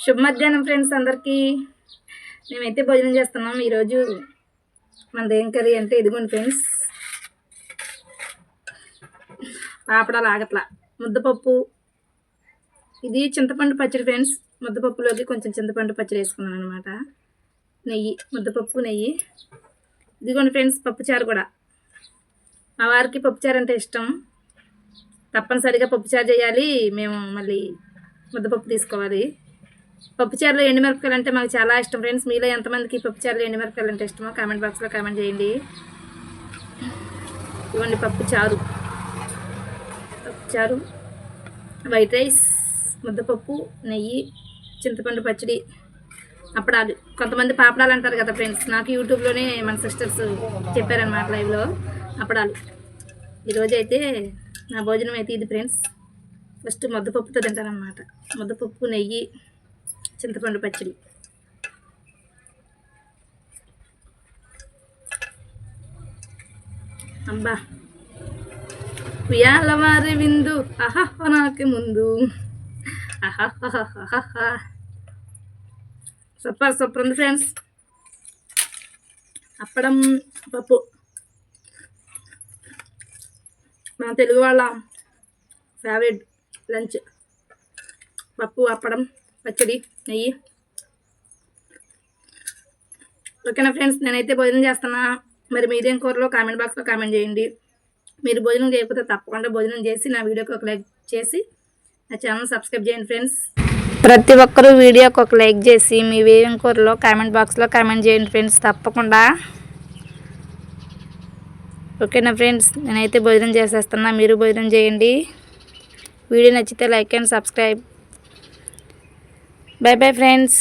శుభ మధ్యాహ్నం ఫ్రెండ్స్ అందరికీ. మేమైతే భోజనం చేస్తున్నాం. ఈరోజు మనది ఏం కర్రీ అంటే ఇదిగోండి ఫ్రెండ్స్, పాపడాలు ఆగట్ల, ముద్దపప్పు, ఇది చింతపండు పచ్చడి ఫ్రెండ్స్. ముద్దపప్పులోకి కొంచెం చింతపండు పచ్చడి వేసుకున్నాను అనమాట. నెయ్యి, ముద్దపప్పు నెయ్యి. ఇదిగోండి ఫ్రెండ్స్ పప్పుచారు కూడా. మా వారికి పప్పుచారు అంటే ఇష్టం, తప్పనిసరిగా పప్పుచారు చేయాలి. మేము మళ్ళీ ముద్దపప్పు తీసుకోవాలి. పప్పుచారులో ఎండుమిరపకాయలు అంటే మాకు చాలా ఇష్టం ఫ్రెండ్స్. మీలో ఎంతమందికి పప్పుచారులో ఎండుమిరపకాయలు అంటే ఇష్టమో కామెంట్ బాక్స్లో కామెంట్ చేయండి. ఇవ్వండి పప్పుచారు, వైట్ రైస్, ముద్దపప్పు, నెయ్యి, చింతపండు పచ్చడి, అప్పడాలు. కొంతమంది పాపడాలు అంటారు కదా ఫ్రెండ్స్, నాకు యూట్యూబ్లోనే మన సిస్టర్స్ చెప్పారనమాట లైవ్లో. అప్పడాలు. ఈరోజు అయితే నా భోజనం అయితే ఇది ఫ్రెండ్స్. ఫస్ట్ ముద్దపప్పుతో తింటారనమాట. ముద్దపప్పు, నెయ్యి, చింతపండు పచ్చడి. అబ్బా ఉయ్యాల వారి విందు అహహ నాకి ముందు అహహ. సూపర్ ఉంది ఫ్రెండ్స్. అప్పడం, పప్పు మన తెలుగు వాళ్ళ ఫేవరెట్ లంచ్. పప్పు, అప్పడం, పచ్చడి, నెయ్యి. ఓకేనా ఫ్రెండ్స్, నేనైతే భోజనం చేస్తున్నా. మరి మీదేం కూరలో కామెంట్ బాక్స్లో కామెంట్ చేయండి. మీరు భోజనం చేయకపోతే తప్పకుండా భోజనం చేసి నా వీడియోకి ఒక లైక్ చేసి నా ఛానల్ సబ్స్క్రైబ్ చేయండి ఫ్రెండ్స్. ప్రతి ఒక్కరూ వీడియోకి ఒక లైక్ చేసి మీ వేయం కూరలో కామెంట్ బాక్స్లో కామెంట్ చేయండి ఫ్రెండ్స్ తప్పకుండా. ఓకేనా ఫ్రెండ్స్, నేనైతే భోజనం చేసేస్తున్నా. మీరు భోజనం చేయండి. వీడియో నచ్చితే like and subscribe. By bye friends.